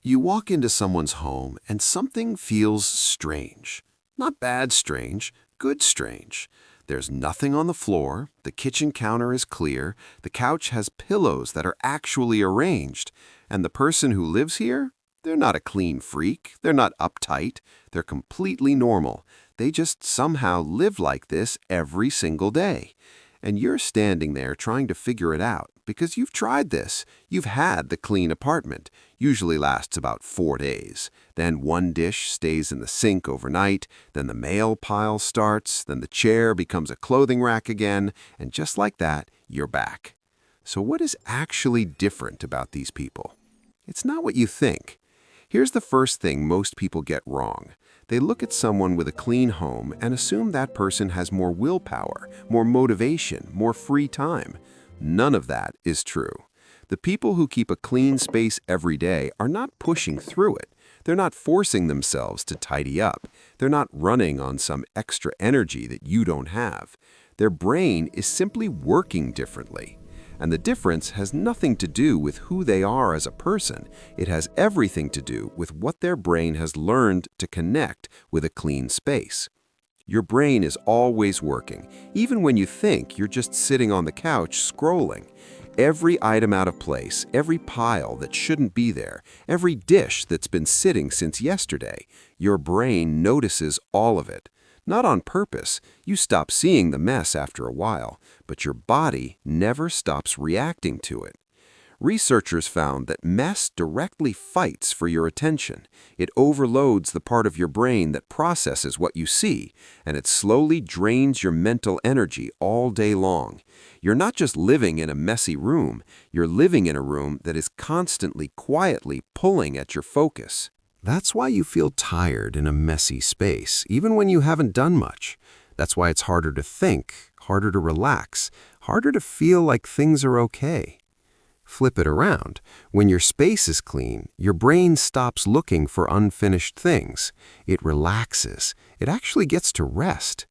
You walk into someone's home and something feels strange. Not bad strange, good strange. There's nothing on the floor, the kitchen counter is clear, the couch has pillows that are actually arranged, and the person who lives here? They're not a clean freak, they're not uptight, they're completely normal. They just somehow live like this every single day. And you're standing there trying to figure it out because you've tried this. You've had the clean apartment. Usually lasts about 4 days. Then one dish stays in the sink overnight, then the mail pile starts, then the chair becomes a clothing rack again, and just like that, you're back. So what is actually different about these people? It's not what you think. Here's the first thing most people get wrong. They look at someone with a clean home and assume that person has more willpower, more motivation, more free time. None of that is true. The people who keep a clean space every day are not pushing through it. They're not forcing themselves to tidy up. They're not running on some extra energy that you don't have. Their brain is simply working differently. And the difference has nothing to do with who they are as a person. It has everything to do with what their brain has learned to connect with a clean space. Your brain is always working, even when you think you're just sitting on the couch scrolling. Every item out of place, every pile that shouldn't be there, every dish that's been sitting since yesterday, your brain notices all of it. Not on purpose, you stop seeing the mess after a while, but your body never stops reacting to it. Researchers found that mess directly fights for your attention. It overloads the part of your brain that processes what you see, and it slowly drains your mental energy all day long. You're not just living in a messy room, you're living in a room that is constantly, quietly pulling at your focus. That's why you feel tired in a messy space, even when you haven't done much. That's why it's harder to think, harder to relax, harder to feel like things are okay. Flip it around. When your space is clean, your brain stops looking for unfinished things. It relaxes. It actually gets to rest.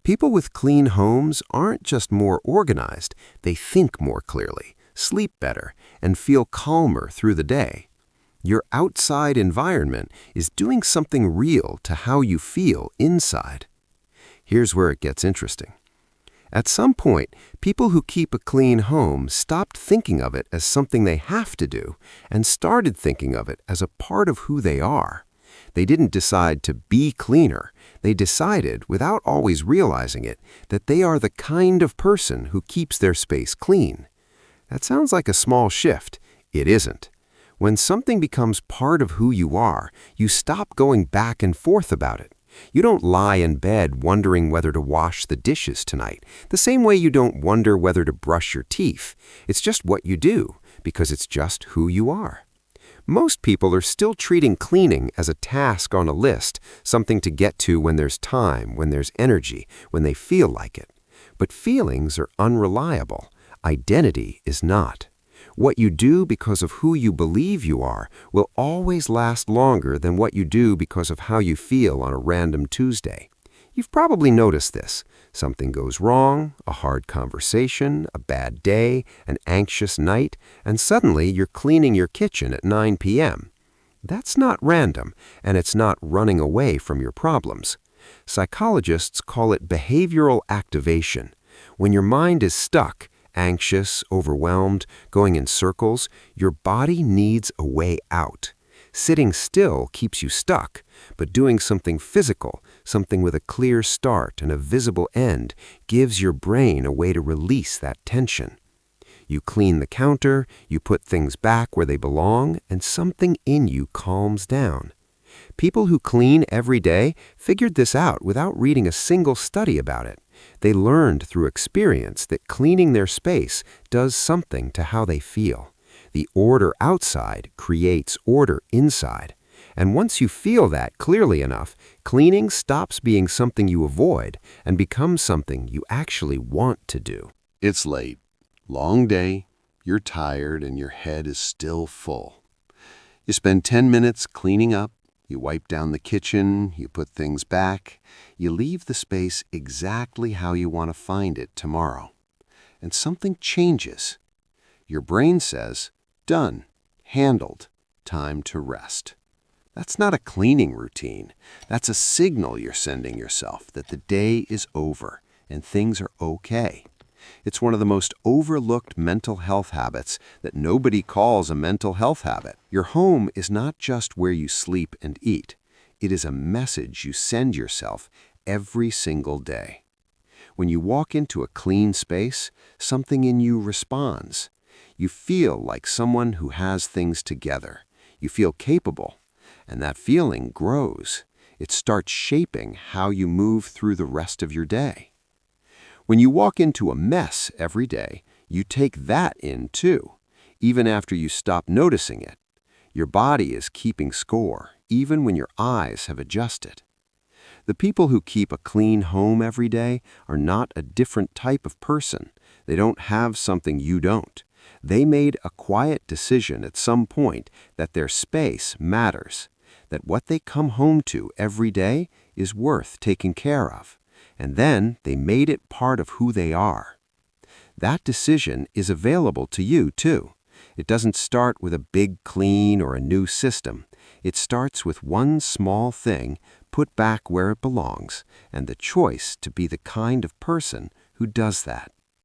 People with clean homes aren't just more organized, they think more clearly, sleep better, and feel calmer through the day. Your outside environment is doing something real to how you feel inside. Here's where it gets interesting. At some point, people who keep a clean home stopped thinking of it as something they have to do and started thinking of it as a part of who they are. They didn't decide to be cleaner. They decided, without always realizing it, that they are the kind of person who keeps their space clean. That sounds like a small shift. It isn't. When something becomes part of who you are, you stop going back and forth about it. You don't lie in bed wondering whether to wash the dishes tonight, the same way you don't wonder whether to brush your teeth. It's just what you do, because it's just who you are. Most people are still treating cleaning as a task on a list, something to get to when there's time, when there's energy, when they feel like it. But feelings are unreliable. Identity is not. What you do because of who you believe you are will always last longer than what you do because of how you feel on a random Tuesday. You've probably noticed this. Something goes wrong, a hard conversation, a bad day, an anxious night, and suddenly you're cleaning your kitchen at 9 p.m. That's not random, and it's not running away from your problems. Psychologists call it behavioral activation. When your mind is stuck, anxious, overwhelmed, going in circles, your body needs a way out. Sitting still keeps you stuck, but doing something physical, something with a clear start and a visible end, gives your brain a way to release that tension. You clean the counter, you put things back where they belong, and something in you calms down. People who clean every day figured this out without reading a single study about it. They learned through experience that cleaning their space does something to how they feel. The order outside creates order inside. And once you feel that clearly enough, cleaning stops being something you avoid and becomes something you actually want to do. It's late. Long day. You're tired and your head is still full. You spend 10 minutes cleaning up. You wipe down the kitchen, you put things back, you leave the space exactly how you want to find it tomorrow. And something changes. Your brain says, done, handled, time to rest. That's not a cleaning routine. That's a signal you're sending yourself that the day is over and things are okay. It's one of the most overlooked mental health habits that nobody calls a mental health habit. Your home is not just where you sleep and eat. It is a message you send yourself every single day. When you walk into a clean space, something in you responds. You feel like someone who has things together. You feel capable, and that feeling grows. It starts shaping how you move through the rest of your day. When you walk into a mess every day, you take that in too, even after you stop noticing it. Your body is keeping score, even when your eyes have adjusted. The people who keep a clean home every day are not a different type of person. They don't have something you don't. They made a quiet decision at some point that their space matters, that what they come home to every day is worth taking care of. And then they made it part of who they are. That decision is available to you too. It doesn't start with a big clean or a new system. It starts with one small thing put back where it belongs and the choice to be the kind of person who does that.